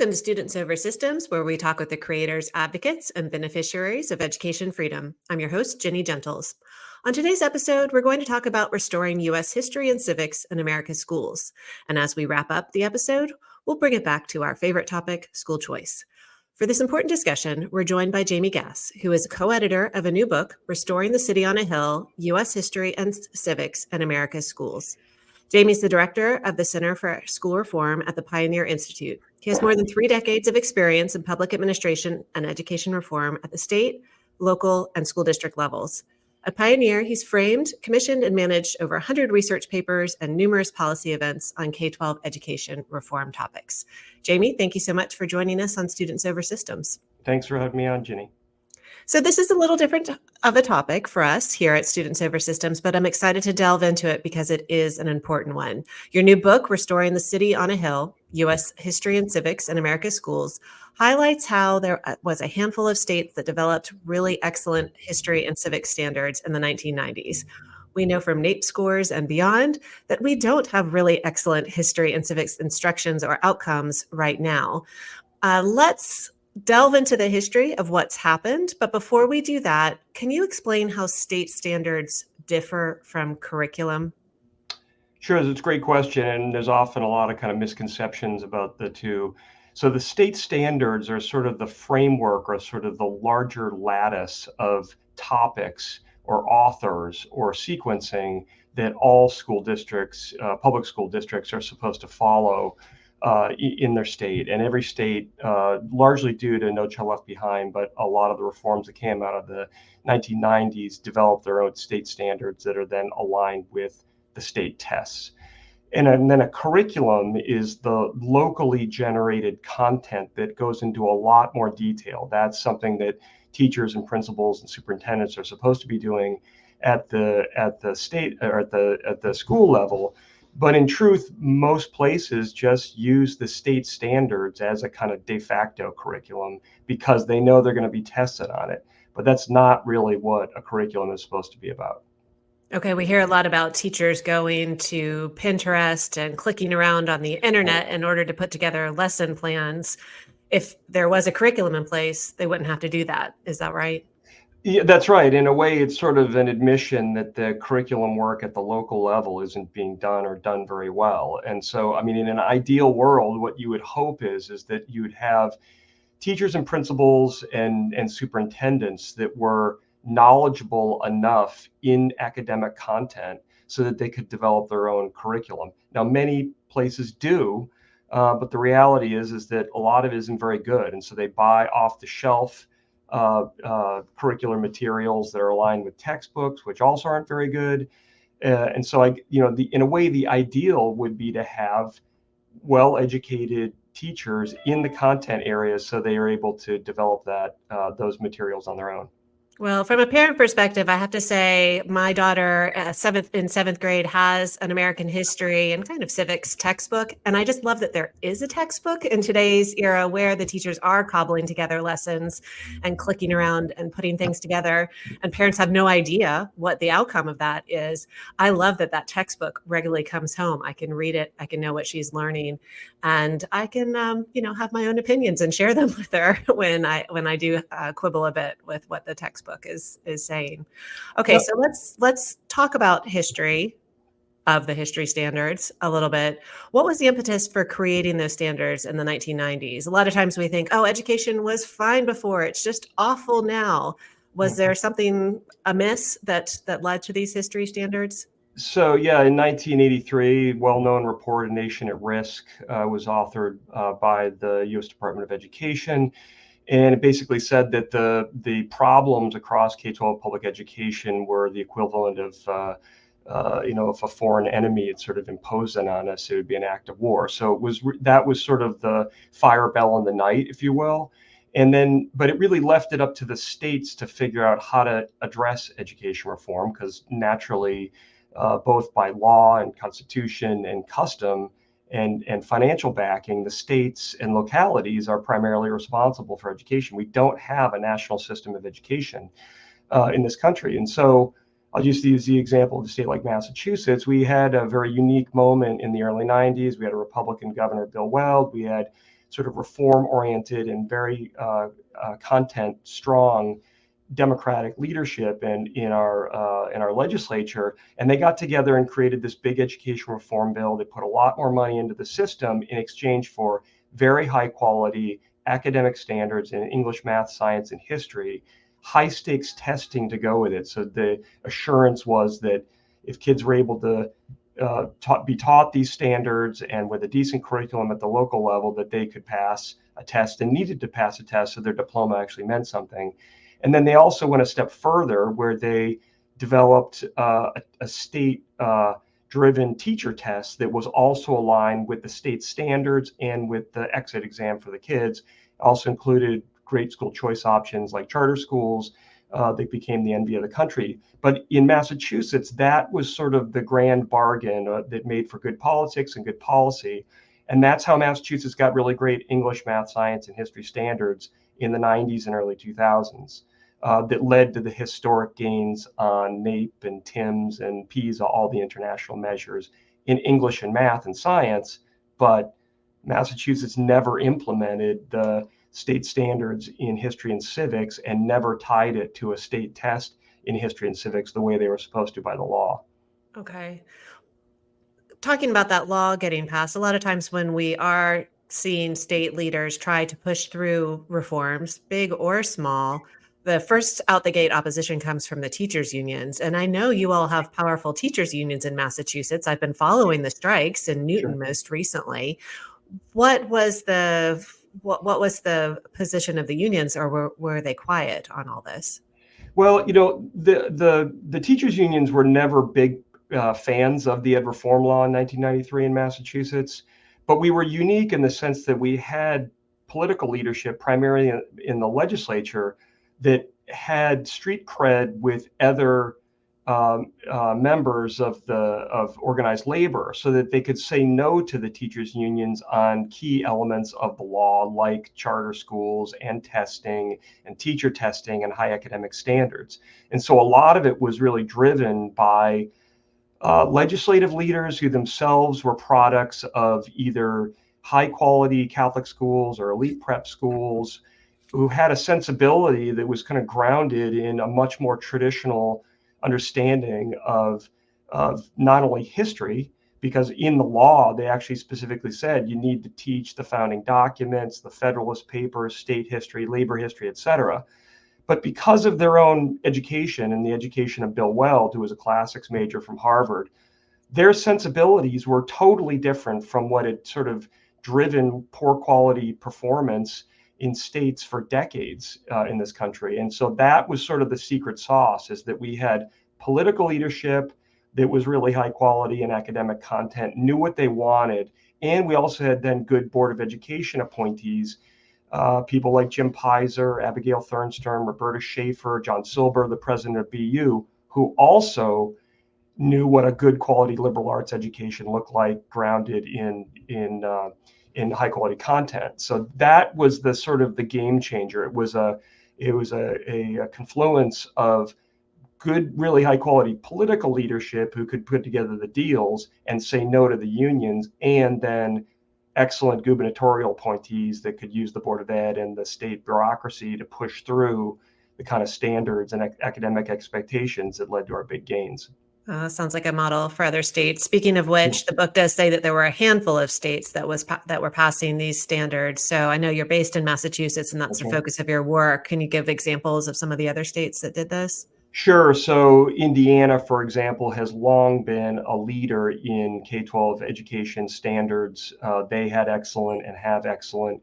Welcome to Students Over Systems, where we talk with the creators, advocates, and beneficiaries of education freedom. I'm your host, Jenny Gentles. On today's episode, we're going to talk about restoring U.S. history and civics in America's schools. And as we wrap up the episode, we'll bring it back to our favorite topic, school choice. For this important discussion, we're joined by Jamie Gass, who is co-editor of a new book, Restoring the City on a Hill, U.S. History and Civics in America's Schools. Jamie's the director of the Center for School Reform at the Pioneer Institute. He has more than 3 decades of experience in public administration and education reform at the state, local, and school district levels. At Pioneer, he's framed, commissioned, and managed over 100 research papers and numerous policy events on K-12 education reform topics. Jamie, thank you so much for joining us on Students Over Systems. Thanks for having me on, Jenny. So this is a little different of a topic for us here at Students Over Systems, but I'm excited to delve into it because it is an important one. Your new book, Restoring the City on a Hill, U.S. History and Civics in America's Schools, highlights how there was a handful of states that developed really excellent history and civics standards in the 1990s. We know from NAEP scores and beyond that we don't have really excellent history and civics instructions or outcomes right now. Let's delve into the history of what's happened. But before we do that, can you explain how state standards differ from curriculum? Sure, it's a great question. And there's often a lot of kind of misconceptions about the two. So the state standards are sort of the framework or sort of the larger lattice of topics or authors or sequencing that all school districts, public school districts, are supposed to follow in their state. And every state, largely due to No Child Left Behind, but a lot of the reforms that came out of the 1990s developed their own state standards that are then aligned with the state tests. And then a curriculum is the locally generated content that goes into a lot more detail. That's something that teachers and principals and superintendents are supposed to be doing at the state or at the school level. But in truth, most places just use the state standards as a kind of de facto curriculum because they know they're going to be tested on it. But that's not really what a curriculum is supposed to be about. Okay, we hear a lot about teachers going to Pinterest and clicking around on the internet in order to put together lesson plans. If there was a curriculum in place, they wouldn't have to do that. Is that right? Yeah, that's right. In a way, it's sort of an admission that the curriculum work at the local level isn't being done or done very well. And so, I mean, in an ideal world, what you would hope is that you would have teachers and principals and superintendents that were knowledgeable enough in academic content so that they could develop their own curriculum. Now, many places do, but the reality is that a lot of it isn't very good. And so they buy off the shelf curricular materials that are aligned with textbooks, which also aren't very good. And so, in a way, the ideal would be to have well-educated teachers in the content areas so they are able to develop those materials on their own. Well, from a parent perspective, I have to say my daughter in seventh grade has an American history and kind of civics textbook. And I just love that there is a textbook in today's era where the teachers are cobbling together lessons and clicking around and putting things together. And parents have no idea what the outcome of that is. I love that textbook regularly comes home. I can read it. I can know what she's learning. And I can, have my own opinions and share them with her when I do quibble a bit with what the textbook is saying. Okay, so let's talk about history of the history standards a little bit. What was the impetus for creating those standards in the 1990s? A lot of times we think, oh, education was fine before, it's just awful now. Was there something amiss that led to these history standards? So, yeah, in 1983, well-known report, A Nation at Risk, was authored by the U.S. Department of Education. And it basically said that the problems across K-12 public education were the equivalent of, if a foreign enemy had sort of imposed it on us, it would be an act of war. So that was sort of the fire bell in the night, if you will. But it really left it up to the states to figure out how to address education reform, because naturally, both by law and constitution and custom and financial backing, the states and localities are primarily responsible for education. We don't have a national system of education in this country. And so I'll just use the example of a state like Massachusetts. We had a very unique moment in the early 90s. We had a Republican governor, Bill Weld. We had sort of reform-oriented and very content-strong Democratic leadership and in our legislature, and they got together and created this big education reform bill. They put a lot more money into the system in exchange for very high quality academic standards in English, math, science, and history, high stakes testing to go with it. So the assurance was that if kids were able to be taught these standards and with a decent curriculum at the local level, that they could pass a test and needed to pass a test so their diploma actually meant something. And then they also went a step further where they developed a state driven teacher test that was also aligned with the state standards and with the exit exam for the kids. Also included great school choice options like charter schools. They became the envy of the country. But in Massachusetts, that was sort of the grand bargain that made for good politics and good policy. And that's how Massachusetts got really great English, math, science, and history standards in the 90s and early 2000s. That led to the historic gains on NAEP and TIMSS and PISA, all the international measures in English and math and science. But Massachusetts never implemented the state standards in history and civics and never tied it to a state test in history and civics the way they were supposed to by the law. Okay. Talking about that law getting passed, a lot of times when we are seeing state leaders try to push through reforms, big or small, the first out the gate opposition comes from the teachers unions. And I know you all have powerful teachers unions in Massachusetts. I've been following the strikes in Newton most recently. What was the position of the unions, or were they quiet on all this? Well, the teachers unions were never big fans of the ed reform law in 1993 in Massachusetts, but we were unique in the sense that we had political leadership, primarily in the legislature, that had street cred with other members of organized labor, so that they could say no to the teachers unions on key elements of the law, like charter schools and testing and teacher testing and high academic standards. And so a lot of it was really driven by legislative leaders who themselves were products of either high quality Catholic schools or elite prep schools, who had a sensibility that was kind of grounded in a much more traditional understanding of not only history, because in the law they actually specifically said you need to teach the founding documents, the Federalist Papers, state history, labor history, etc. But because of their own education and the education of Bill Weld, who was a classics major from Harvard, their sensibilities were totally different from what had sort of driven poor quality performance in states for decades in this country. And so that was sort of the secret sauce, is that we had political leadership that was really high quality and academic content, knew what they wanted. And we also had then good Board of Education appointees, people like Jim Pizer, Abigail Thornstern, Roberta Schaefer, John Silber, the president of BU, who also knew what a good quality liberal arts education looked like, grounded in high quality content. So that was the sort of the game changer. It was a confluence of good, really high quality political leadership who could put together the deals and say no to the unions, and then excellent gubernatorial appointees that could use the Board of Ed and the state bureaucracy to push through the kind of standards and academic expectations that led to our big gains. Sounds like a model for other states. Speaking of which, the book does say that there were a handful of states that were passing these standards. So I know you're based in Massachusetts, and that's the focus of your work. Can you give examples of some of the other states that did this? Sure. So Indiana, for example, has long been a leader in K-12 education standards. They had excellent and have excellent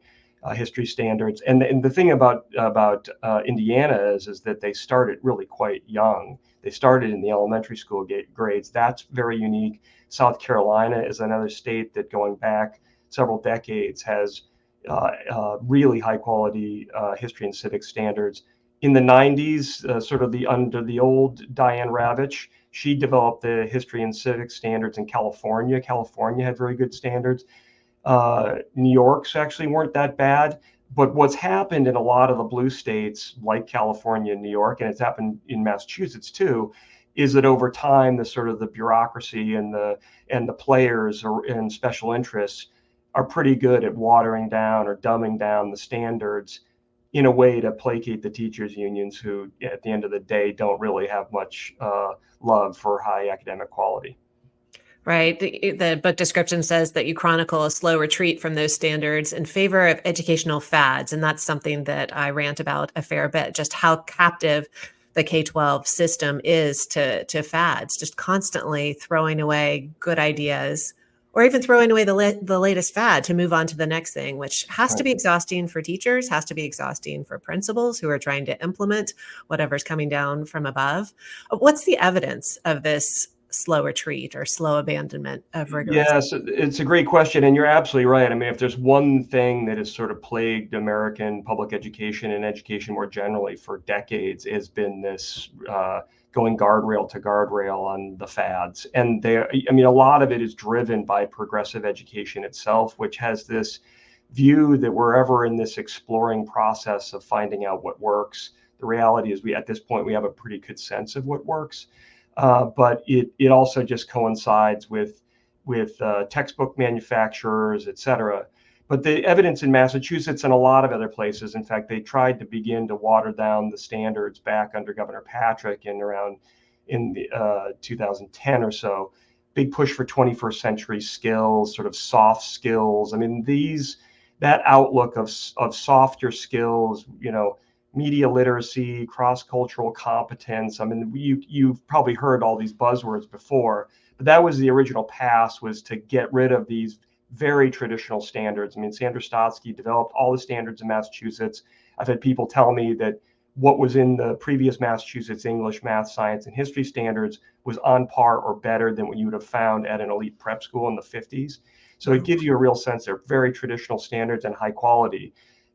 history standards. And the thing about Indiana is that they started really quite young. They started in the elementary school grades. That's very unique. South Carolina is another state that, going back several decades, has really high quality history and civics standards. In the 90s, sort of under the old Diane Ravitch, she developed the history and civics standards in California. California had very good standards. New York's actually weren't that bad. But what's happened in a lot of the blue states, like California and New York, and it's happened in Massachusetts too, is that over time, the sort of the bureaucracy and the players and special interests are pretty good at watering down or dumbing down the standards in a way to placate the teachers unions who, at the end of the day, don't really have much love for high academic quality. Right. The book description says that you chronicle a slow retreat from those standards in favor of educational fads. And that's something that I rant about a fair bit, just how captive the K-12 system is to fads, just constantly throwing away good ideas or even throwing away the latest fad to move on to the next thing, which has to Right. be exhausting for teachers, has to be exhausting for principals who are trying to implement whatever's coming down from above. What's the evidence of this slow retreat or slow abandonment of rigorous? Yes, it's a great question, and you're absolutely right. I mean, if there's one thing that has sort of plagued American public education and education more generally for decades, has been this going guardrail to guardrail on the fads. And I mean, a lot of it is driven by progressive education itself, which has this view that we're ever in this exploring process of finding out what works. The reality is, at this point, we have a pretty good sense of what works, but it also just coincides with textbook manufacturers, et cetera. But the evidence in Massachusetts and a lot of other places, in fact, they tried to begin to water down the standards back under Governor Patrick in 2010 or so. Big push for 21st century skills, sort of soft skills. I mean, that outlook of softer skills, media literacy, cross-cultural competence. I mean, you've probably heard all these buzzwords before, but that was the original pass, was to get rid of these very traditional standards. I mean, Sandra Stotsky developed all the standards in Massachusetts. I've had people tell me that what was in the previous Massachusetts English, math, science, and history standards was on par or better than what you would have found at an elite prep school in the 50s. So it Wow. gives you a real sense they're very traditional standards and high quality.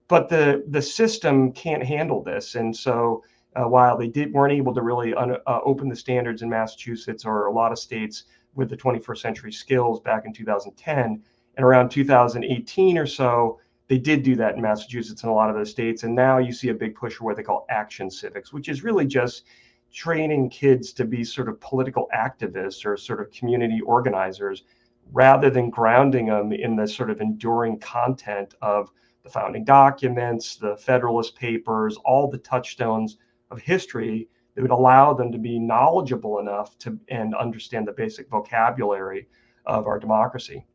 But the system can't handle this. And so while they weren't able to really open the standards in Massachusetts or a lot of states with the 21st century skills back in 2010, and around 2018 or so, they did do that in Massachusetts and a lot of those states. And now you see a big push for what they call action civics, which is really just training kids to be sort of political activists or sort of community organizers, rather than grounding them in the sort of enduring content of the founding documents, the Federalist Papers, all the touchstones of history that would allow them to be knowledgeable enough to and understand the basic vocabulary of our democracy.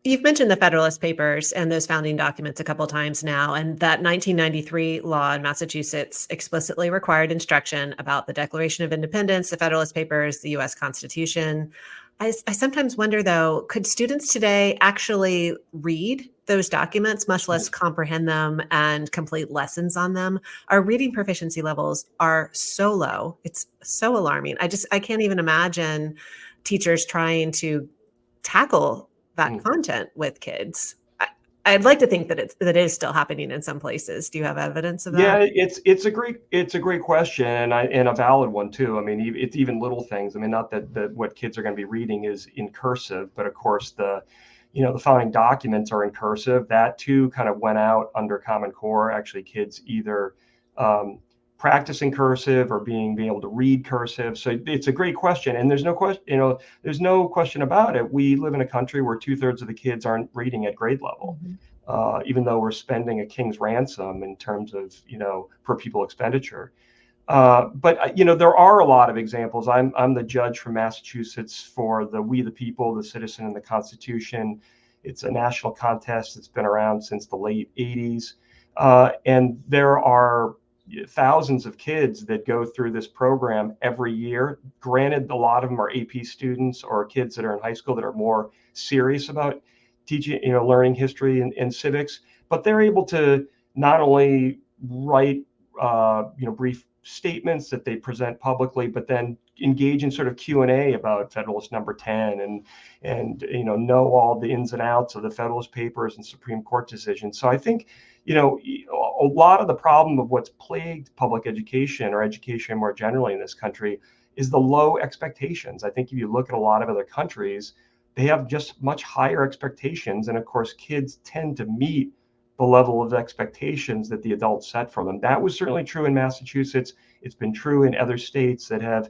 You've mentioned the Federalist Papers and those founding documents a couple times now, and that 1993 law in Massachusetts explicitly required instruction about the Declaration of Independence, the Federalist Papers, the U.S. Constitution. I sometimes wonder, though, could students today actually read those documents, much less comprehend them and complete lessons on them? Our reading proficiency levels are so low. It's so alarming. I can't even imagine teachers trying to tackle that Mm. content with kids. I'd like to think that it is still happening in some places. Do you have evidence of that? Yeah, it's a great question, and a valid one too. I mean, it's even little things. I mean, not that what kids are going to be reading is in cursive, but of course the founding documents are in cursive. That too kind of went out under Common Core. Actually, kids either um, practicing cursive or being able to read cursive. So it's a great question, and there's no question about it. We live in a country where 2/3 of the kids aren't reading at grade level, Mhm. even though we're spending a king's ransom in terms of per pupil expenditure. But there are a lot of examples. I'm the judge from Massachusetts for the We the People, the Citizen and the Constitution. It's a national contest that's been around since the late 80s, and there are thousands of kids that go through this program every year. Granted, a lot of them are AP students or kids that are in high school that are more serious about teaching, learning history and civics, but they're able to not only write brief statements that they present publicly, but then engage in sort of Q&A about Federalist Number 10 and know all the ins and outs of the Federalist Papers and Supreme Court decisions. So I think a lot of the problem of what's plagued public education or education more generally in this country is the low expectations. I think if you look at a lot of other countries, they have just much higher expectations, and of course kids tend to meet the level of expectations that the adults set for them. That was certainly true in Massachusetts. It's been true in other states that have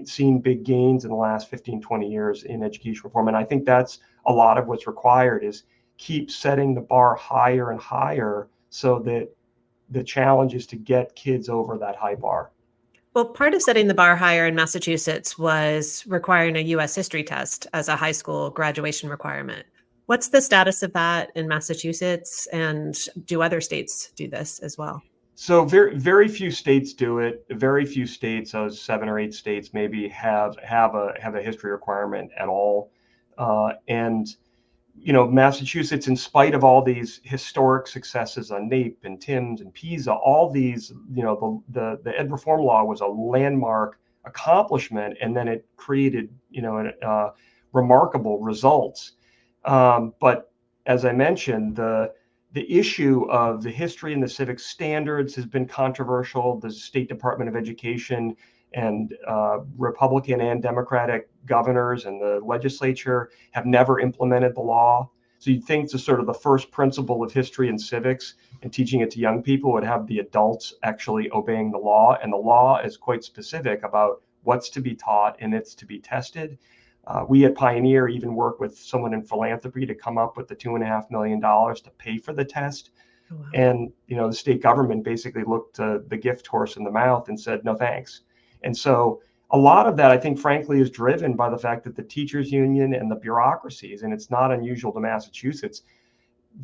seen big gains in the last 15, 20 years in education reform. And I think that's a lot of what's required is keep setting the bar higher and higher so that the challenge is to get kids over that high bar. Well, part of setting the bar higher in Massachusetts was requiring a US history test as a high school graduation requirement. What's the status of that in Massachusetts? And do other states do this as well? So very few states do it. Very few states, 7 or 8 states, maybe have a history requirement at all. And Massachusetts, in spite of all these historic successes on NAEP and TIMS and PISA, all these, the ed reform law was a landmark accomplishment, and then it created, remarkable results. But as I mentioned, the issue of the history and the civic standards has been controversial. The State Department of Education and Republican and Democratic governors and the legislature have never implemented the law. So you'd think the sort of the first principle of history and civics and teaching it to young people would have the adults actually obeying the law. And the law is quite specific about what's to be taught and it's to be tested. We at Pioneer even work with someone in philanthropy to come up with the $2.5 million to pay for the test. Oh, wow. And the state government basically looked the gift horse in the mouth and said, no thanks. And so a lot of that, I think, frankly, is driven by the fact that the teachers union and the bureaucracies, and it's not unusual to Massachusetts,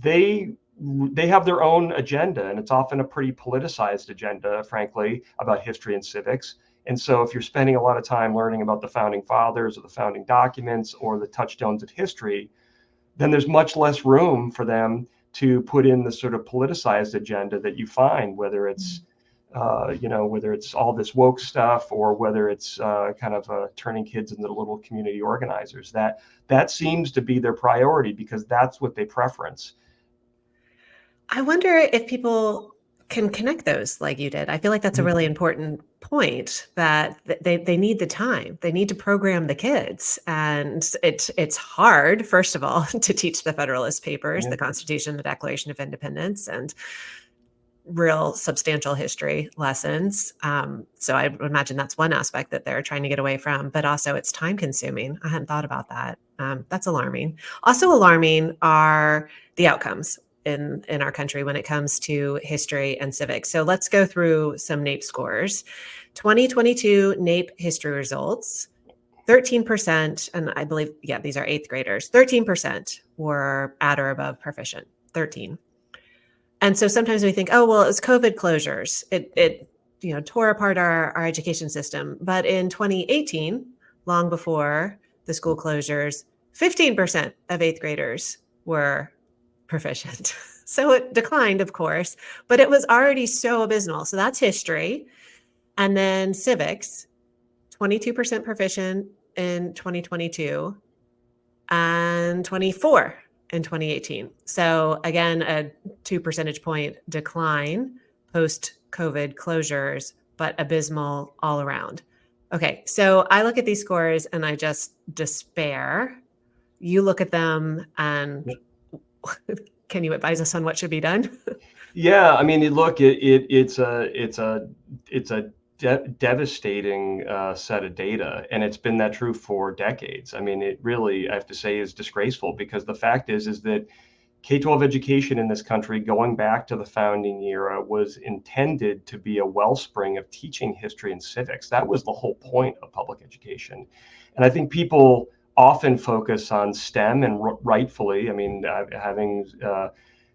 they have their own agenda, and it's often a pretty politicized agenda, frankly, about history and civics. And so if you're spending a lot of time learning about the founding fathers or the founding documents or the touchstones of history, then there's much less room for them to put in the sort of politicized agenda that you find, whether it's whether it's all this woke stuff or whether it's kind of turning kids into little community organizers. That seems to be their priority because that's what they preference. I wonder if people can connect those like you did. I feel like that's a really important point, that they need the time. They need to program the kids. And it's hard, first of all, to teach the Federalist Papers, Yeah. the Constitution, the Declaration of Independence, and real substantial history lessons. So I would imagine that's one aspect that they're trying to get away from, but also it's time consuming. I hadn't thought about that. That's alarming. Also alarming are the outcomes in our country when it comes to history and civics. So let's go through some NAEP scores. 2022 NAEP history results, 13%, and I believe, yeah, these are eighth graders, 13% were at or above proficient, 13. And so sometimes we think, oh, well, it's COVID closures. It tore apart our education system. But in 2018, long before the school closures, 15% of eighth graders were proficient. So it declined, of course, but it was already so abysmal. So that's history. And then civics, 22% proficient in 2022 and 24 in 2018. So again, a 2 percentage point decline post-COVID closures, but abysmal all around. Okay, so I look at these scores and I just despair. You look at them and can you advise us on what should be done? Yeah, I mean, look, it's a devastating set of data, and it's been that true for decades. I mean, it really, I have to say, is disgraceful because the fact is that K-12 education in this country, going back to the founding era, was intended to be a wellspring of teaching history and civics. That was the whole point of public education, and I think people often focus on STEM, and rightfully. I mean, having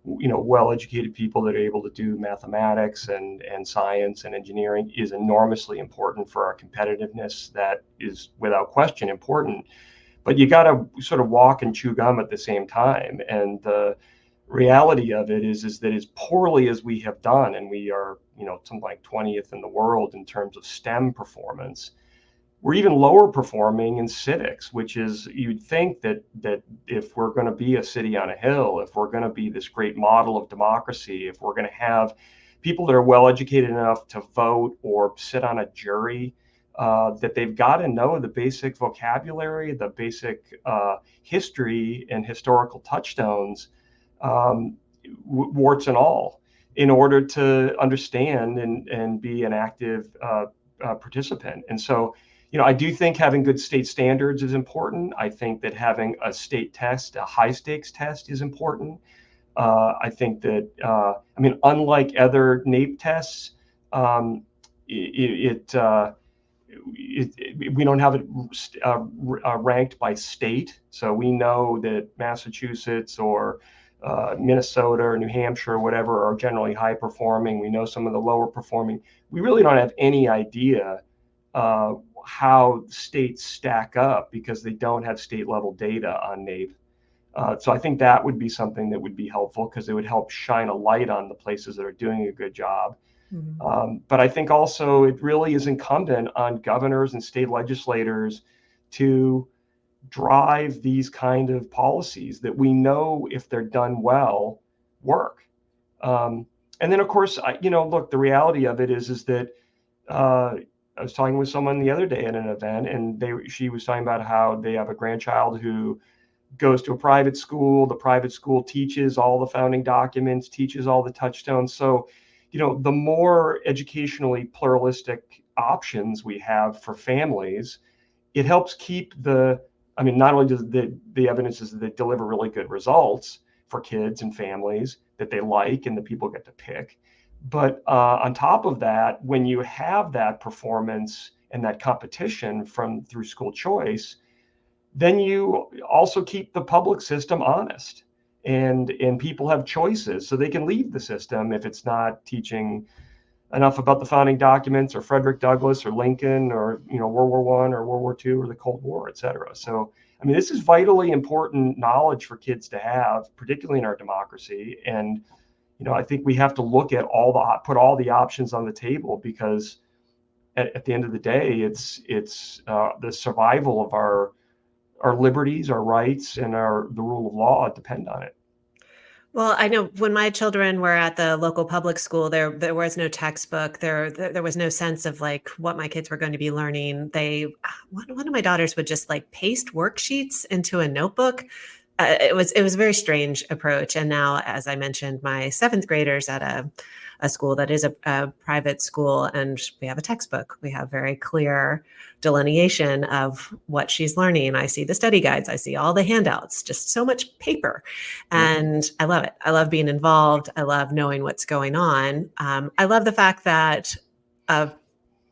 well-educated people that are able to do mathematics and science and engineering is enormously important for our competitiveness. That is without question important, but you got to sort of walk and chew gum at the same time. And the reality of it is that as poorly as we have done, and we are something like 20th in the world in terms of STEM performance, we're even lower performing in civics, which is, you'd think that if we're going to be a city on a hill, if we're going to be this great model of democracy, if we're going to have people that are well educated enough to vote or sit on a jury, that they've got to know the basic vocabulary, the basic history and historical touchstones, warts and all, in order to understand and be an active participant. And so I do think having good state standards is important. I think that having a state test, a high stakes test, is important. I think that, unlike other NAEP tests, um, it, it, uh, we don't have it ranked by state. So we know that Massachusetts or Minnesota or New Hampshire or whatever are generally high performing. We know some of the lower performing. We really don't have any idea uh, how states stack up because they don't have state level data on NAEP. So I think that would be something that would be helpful because it would help shine a light on the places that are doing a good job. Mhm. But I think also it really is incumbent on governors and state legislators to drive these kind of policies that we know, if they're done well, work. Um, and then, of course, look, the reality of it is that uh, I was talking with someone the other day at an event, and she was talking about how they have a grandchild who goes to a private school. The private school teaches all the founding documents, teaches all the touchstones. So, the more educationally pluralistic options we have for families, it helps keep not only does the evidence is that they deliver really good results for kids and families that they like and the people get to pick, but on top of that, when you have that performance and that competition through school choice, then you also keep the public system honest, and people have choices, so they can leave the system if it's not teaching enough about the founding documents or Frederick Douglass or Lincoln or World War I or World War II or the Cold War, et cetera. So this is vitally important knowledge for kids to have, particularly in our democracy. And I think we have to look at put all the options on the table, because at the end of the day, it's the survival of our liberties, our rights, and the rule of law depend on it. Well, I know when my children were at the local public school, there was no textbook. There was no sense of like what my kids were going to be learning. One of my daughters would just like paste worksheets into a notebook. It was a very strange approach. And now, as I mentioned, my seventh graders at a school that is a private school, and we have a textbook. We have very clear delineation of what she's learning. I see the study guides. I see all the handouts. Just so much paper, Yep. and I love it. I love being involved. I love knowing what's going on. I love the fact that a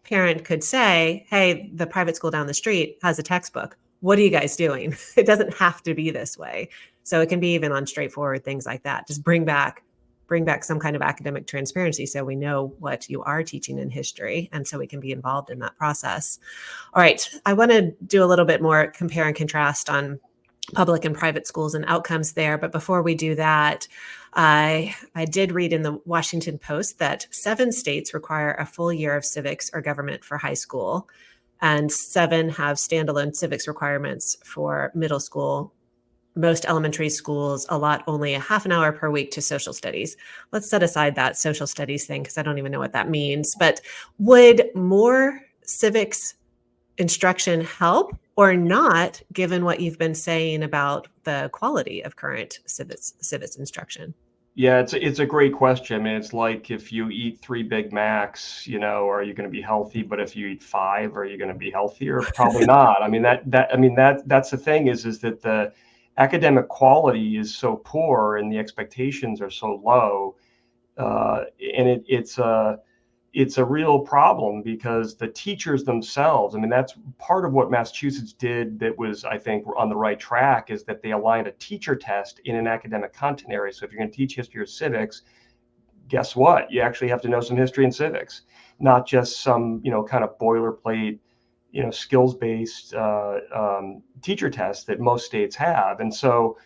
parent could say, hey, the private school down the street has a textbook. What are you guys doing? It doesn't have to be this way. So it can be even on straightforward things like that. Just bring back some kind of academic transparency so we know what you are teaching in history, and so we can be involved in that process. All right, I want to do a little bit more compare and contrast on public and private schools and outcomes there. But before we do that, I did read in the Washington Post that 7 states require a full year of civics or government for high school, and 7 have standalone civics requirements for middle school. Most elementary schools allot only a half an hour per week to social studies. Let's set aside that social studies thing because I don't even know what that means. But would more civics instruction help or not, given what you've been saying about the quality of current civics instruction? Yeah, it's a great question. It's like, if you eat 3 Big Macs, are you going to be healthy? But if you eat 5, are you going to be healthier? Probably not. That's the thing is that the academic quality is so poor and the expectations are so low, and it's a real problem because the teachers themselves, that's part of what Massachusetts did that was, I think, on the right track, is that they aligned a teacher test in an academic content area. So if you're going to teach history or civics, guess what? You actually have to know some history and civics, not just some, kind of boilerplate, skills-based teacher test that most states have. And so,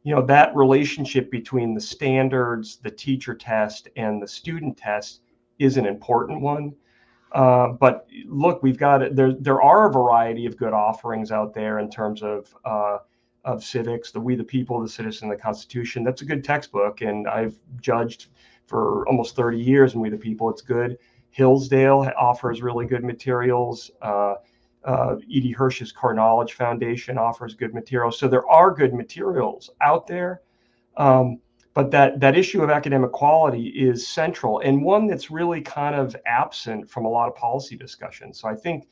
that relationship between the standards, the teacher test, and the student test is an important one. But look, we've got it. There are a variety of good offerings out there in terms of civics. The We the People, the Citizen, the Constitution. That's a good textbook, and I've judged for almost 30 years in We the People. It's good. Hillsdale offers really good materials. E.D. Hirsch's Core Knowledge Foundation offers good materials. So there are good materials out there. But that issue of academic quality is central, and one that's really kind of absent from a lot of policy discussion. So I think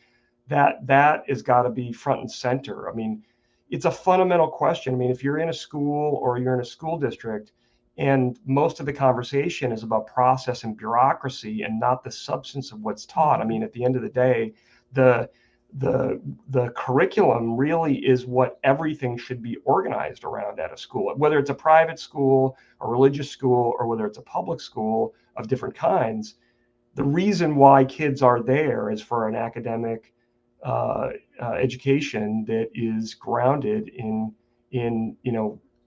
that has got to be front and center. I mean, it's a fundamental question. I mean, if you're in a school or you're in a school district and most of the conversation is about process and bureaucracy and not the substance of what's taught, I mean, at the end of the day, the the curriculum really is what everything should be organized around at a school, whether it's a private school, a religious school, or whether it's a public school of different kinds. The reason why kids are there is for an academic education that is grounded in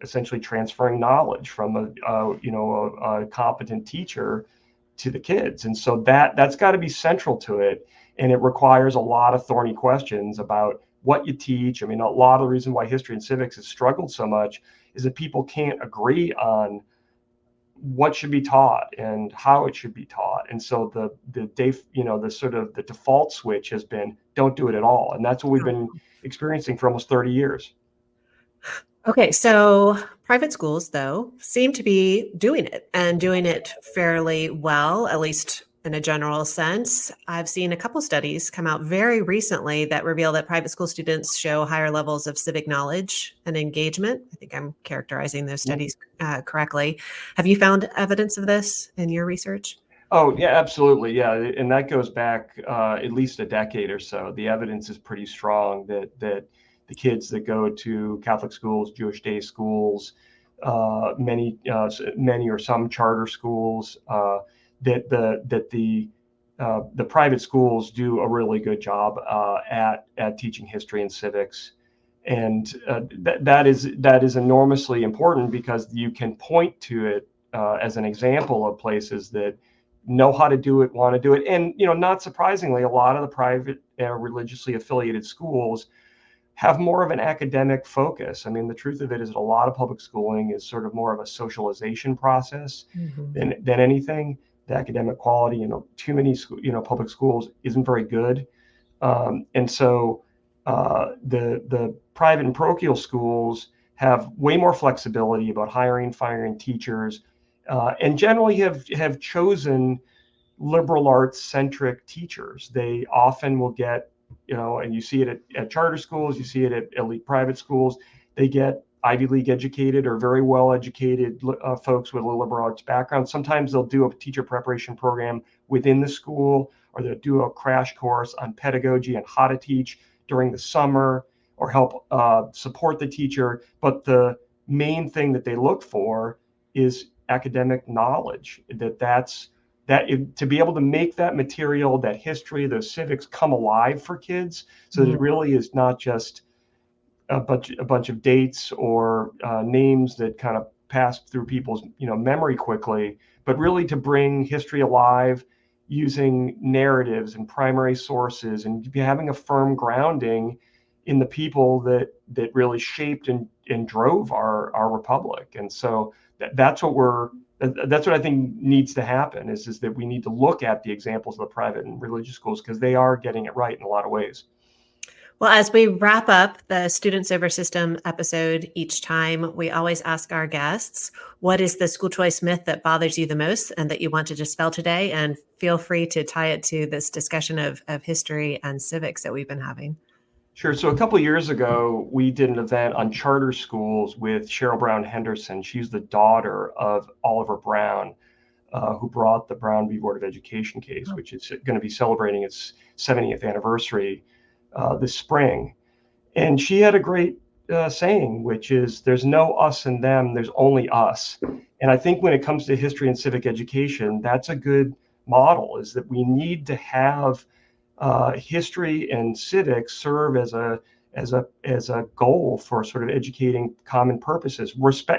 essentially transferring knowledge from a competent teacher to the kids. And so that's got to be central to it. And it requires a lot of thorny questions about what you teach. I mean, a lot of the reason why history and civics has struggled so much is that people can't agree on what should be taught and how it should be taught. And so the sort of the default switch has been don't do it at all. And that's what we've been experiencing for almost 30 years. Okay, so private schools, though, seem to be doing it and doing it fairly well, at least in a general sense. I've seen a couple studies come out very recently that reveal that private school students show higher levels of civic knowledge and engagement. I think I'm characterizing those studies correctly. Have you found evidence of this in your research? Oh, yeah, absolutely. Yeah. And that goes back at least a decade or so. The evidence is pretty strong that the kids that go to Catholic schools, Jewish day schools, many or some charter schools, that the private schools do a really good job at teaching history and civics. And that is enormously important because you can point to it as an example of places that know how to do it, want to do it. And, not surprisingly, a lot of the private religiously affiliated schools have more of an academic focus. I mean, the truth of it is that a lot of public schooling is sort of more of a socialization process than anything. The academic quality, too many public schools isn't very good. And so the private and parochial schools have way more flexibility about hiring, firing teachers, and generally have chosen liberal arts centric teachers. They often will get, and you see it at charter schools, you see it at elite private schools, they get Ivy League educated or very well educated folks with a liberal arts background. Sometimes they'll do a teacher preparation program within the school, or they'll do a crash course on pedagogy and how to teach during the summer, or help support the teacher. But the main thing that they look for is academic knowledge, to be able to make that material, that history, those civics come alive for kids, so that it really is not just a bunch of dates or names that kind of pass through people's memory quickly, but really to bring history alive using narratives and primary sources, and having a firm grounding in the people that really shaped and drove our republic. And so that's what I think needs to happen is that we need to look at the examples of the private and religious schools, because they are getting it right in a lot of ways. Well, as we wrap up the Students Over System episode each time, we always ask our guests, what is the school choice myth that bothers you the most and that you want to dispel today? And feel free to tie it to this discussion of history and civics that we've been having. Sure. So a couple of years ago, we did an event on charter schools with Cheryl Brown Henderson. She's the daughter of Oliver Brown, who brought the Brown v. Board of Education case, which is going to be celebrating its 70th anniversary this spring. And she had a great saying, which is, there's no us and them, there's only us. And I think when it comes to history and civic education, that's a good model, is that we need to have history and civics serve as a goal for sort of educating common purposes,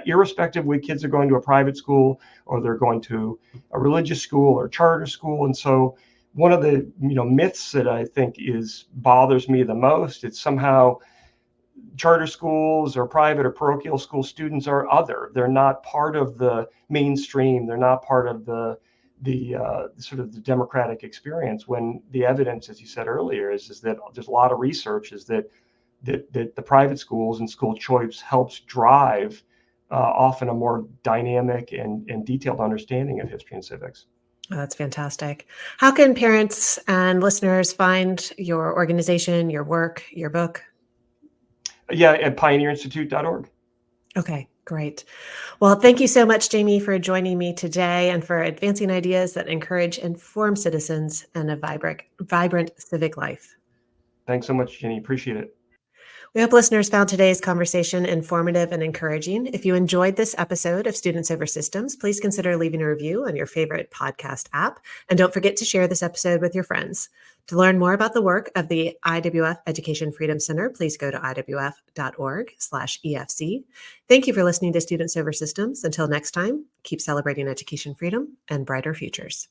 irrespective whether kids are going to a private school or they're going to a religious school or charter school. And so one of the myths that I think bothers me the most, it's somehow charter schools or private or parochial school students are other. They're not part of the mainstream. They're not part of the sort of the democratic experience, when the evidence, as you said earlier, is that there's a lot of research is that the private schools and school choice helps drive often a more dynamic and detailed understanding of history and civics. Oh, that's fantastic. How can parents and listeners find your organization, your work, your book? Yeah, at pioneerinstitute.org. Okay, great. Well, thank you so much, Jamie, for joining me today and for advancing ideas that encourage informed citizens and a vibrant civic life. Thanks so much, Jenny. Appreciate it. We hope listeners found today's conversation informative and encouraging. If you enjoyed this episode of Students Over Systems, please consider leaving a review on your favorite podcast app. And don't forget to share this episode with your friends. To learn more about the work of the IWF Education Freedom Center, please go to iwf.org/EFC. Thank you for listening to Students Over Systems. Until next time, keep celebrating education freedom and brighter futures.